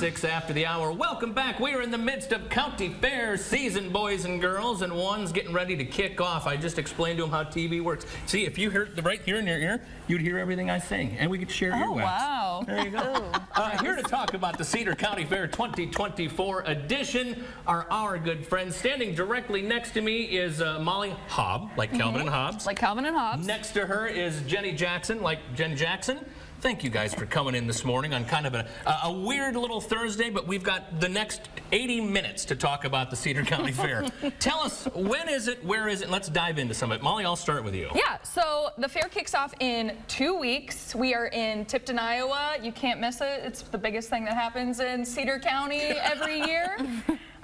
6 after the hour. Welcome back. We are in the midst of County Fair season, boys and girls, and one's getting ready to kick off. I just explained to them how TV works. See, if you heard right here in your ear, you'd hear everything I sing, and we could share earwax. Wow. There you go. Here to talk about the Cedar County Fair 2024 edition are our good friends. Standing directly next to me is Molly Hobb, like Calvin and Hobbes. Like Calvin and Hobbes. Next to her is Jenny Jackson, like Jen Jackson. Thank you guys for coming in this morning on kind of a weird little Thursday, but we've got the next 80 minutes to talk about the Cedar County Fair. Tell us, when is it, where is it? Let's dive into some of it. Molly, I'll start with you. Yeah, so the fair kicks off in 2 weeks. We are in Tipton, Iowa. You can't miss it. It's the biggest thing that happens in Cedar County every year.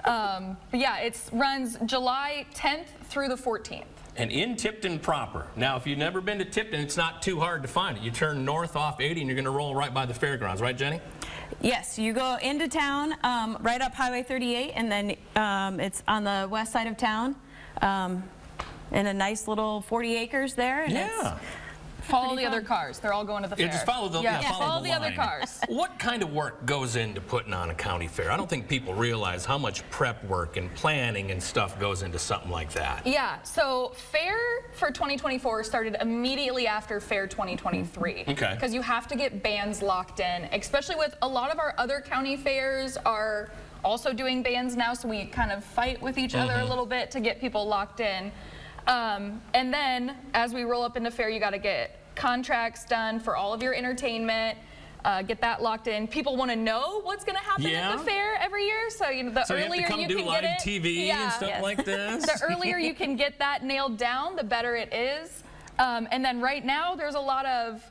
But yeah, it runs July 10th through the 14th. And in Tipton proper. Now, if you've never been to Tipton, it's not too hard to find it. You turn north off 80 and you're going to roll right by the fairgrounds, right, Jenny? Yes, you go into town, right up Highway 38, and then it's on the west side of town, in a nice little 40 acres there. And yeah. Follow the other cars. They're all going to the fair. Yeah, just follow the, follow the other line. cars. What kind of work goes into putting on a county fair? I don't think people realize how much prep work and planning and stuff goes into something like that. Yeah, so Fair for 2024 started immediately after Fair 2023. Okay. Because you have to get bands locked in, especially with a lot of our other county fairs are also doing bands now, so we kind of fight with each other a little bit to get people locked in. And then, as we roll up into Fair, you got to get contracts done for all of your entertainment, get that locked in. People want to know what's going to happen at the fair every year, so you know, the earlier you can get it, TV and stuff like this. The earlier you can get that nailed down, the better it is. And then right now, there's a lot of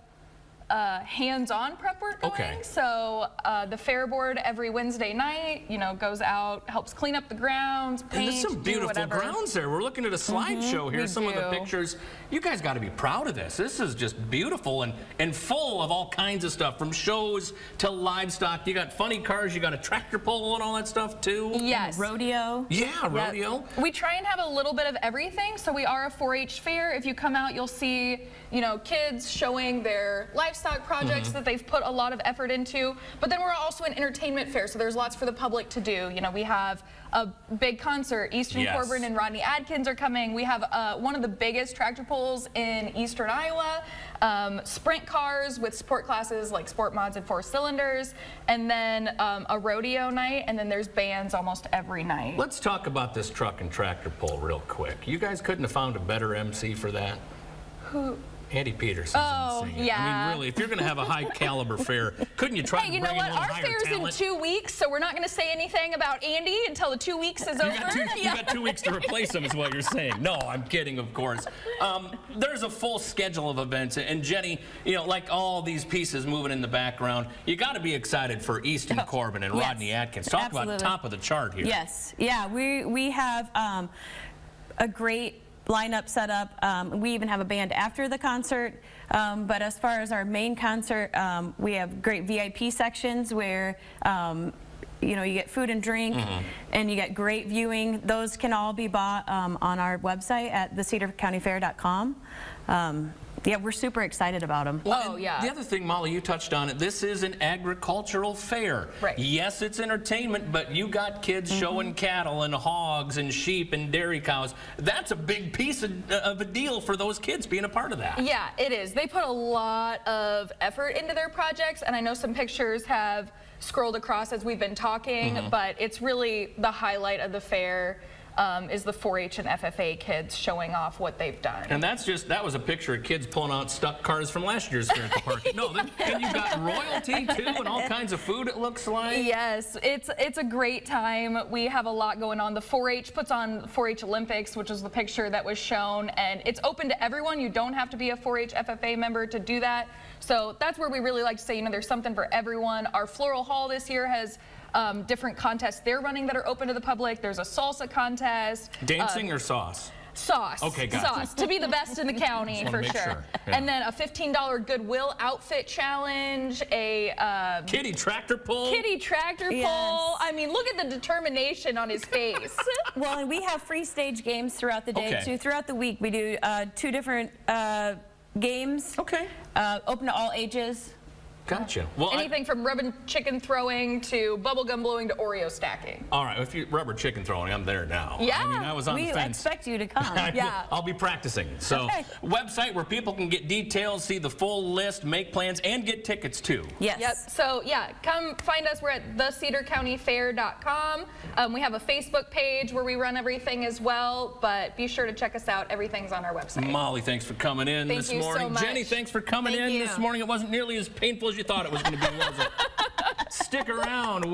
hands-on prep work going. Okay. So the fair board every Wednesday night, you know, goes out, helps clean up the grounds, paint, and there's some beautiful grounds there. We're looking at a slideshow here. Some of the pictures. You guys got to be proud of this. This is just beautiful and full of all kinds of stuff, from shows to livestock. You got funny cars. You got a tractor pull and all that stuff too. Yes. And rodeo. Yeah, rodeo. We try and have a little bit of everything. So we are a 4-H fair. If you come out, you'll see, you know, kids showing their livestock projects that they've put a lot of effort into. But then we're also an entertainment fair, so there's lots for the public to do. You know, we have a big concert. Eastern Corbin and Rodney Adkins are coming. We have one of the biggest tractor pulls in Eastern Iowa. Sprint cars with sport classes like sport mods and 4 cylinders, and then a rodeo night, and then there's bands almost every night. Let's talk about this truck and tractor pull real quick. You guys couldn't have found a better MC for that? Who? Andy Peterson's singing. Yeah. I mean, really, if you're going to have a high caliber fair, couldn't you try to bring in a little higher talent? Our fair's in 2 weeks, so we're not going to say anything about Andy until the 2 weeks is over. You got 2 weeks to replace him, is what you're saying. No, I'm kidding, of course. There's a full schedule of events, and Jenny, you know, like all these pieces moving in the background, you got to be excited for Easton Corbin and Rodney Adkins. Talk about top of the chart here. Yes, yeah, we have a great lineup set up. We even have a band after the concert, but as far as our main concert, we have great VIP sections where you know, you get food and drink, and you get great viewing. Those can all be bought on our website at thecedarcountyfair.com. Yeah, we're super excited about them. Well, the other thing, Molly, you touched on it. This is an agricultural fair. Right. Yes, it's entertainment, but you got kids showing cattle and hogs and sheep and dairy cows. That's a big piece of a deal for those kids being a part of that. Yeah, it is. They put a lot of effort into their projects, and I know some pictures have scrolled across as we've been talking, but it's really the highlight of the fair. Is the 4-H and FFA kids showing off what they've done. And that was a picture of kids pulling out stuck cars from last year's fair at the park. No, and you got royalty too, and all kinds of food, it looks like. Yes, it's a great time. We have a lot going on. The 4-H puts on 4-H Olympics, which is the picture that was shown, and it's open to everyone. You don't have to be a 4-H FFA member to do that. So that's where we really like to say, you know, there's something for everyone. Our Floral Hall this year has different contests they're running that are open to the public. There's a salsa contest. Dancing or sauce? Sauce. Okay, gotcha. Sauce, to be the best in the county, for sure. Yeah. And then a $15 Goodwill outfit challenge, a kitty tractor pull. Kitty tractor pull. I mean, look at the determination on his face. Well, and we have free stage games throughout the day, too. Throughout the week, we do 2 different games. Okay. Open to all ages. Gotcha. Well, Anything from rubber chicken throwing to bubble gum blowing to Oreo stacking. all right, if you rubber chicken throwing, I'm there now. Yeah, I mean, I was on We the fence. expect you to come. Yeah. I'll be practicing. So, Okay. website where people can get details, see the full list, make plans, and get tickets too. Yes. Yep. So yeah, come find us. We're at thecedarcountyfair.com. We have a Facebook page where we run everything as well. But be sure to check us out. Everything's on our website. Molly, thanks for coming in Thank this you so morning. much. Jenny, thanks for coming Thank in you. this morning. It wasn't nearly as painful as you thought it was going to be, was it? Stick around.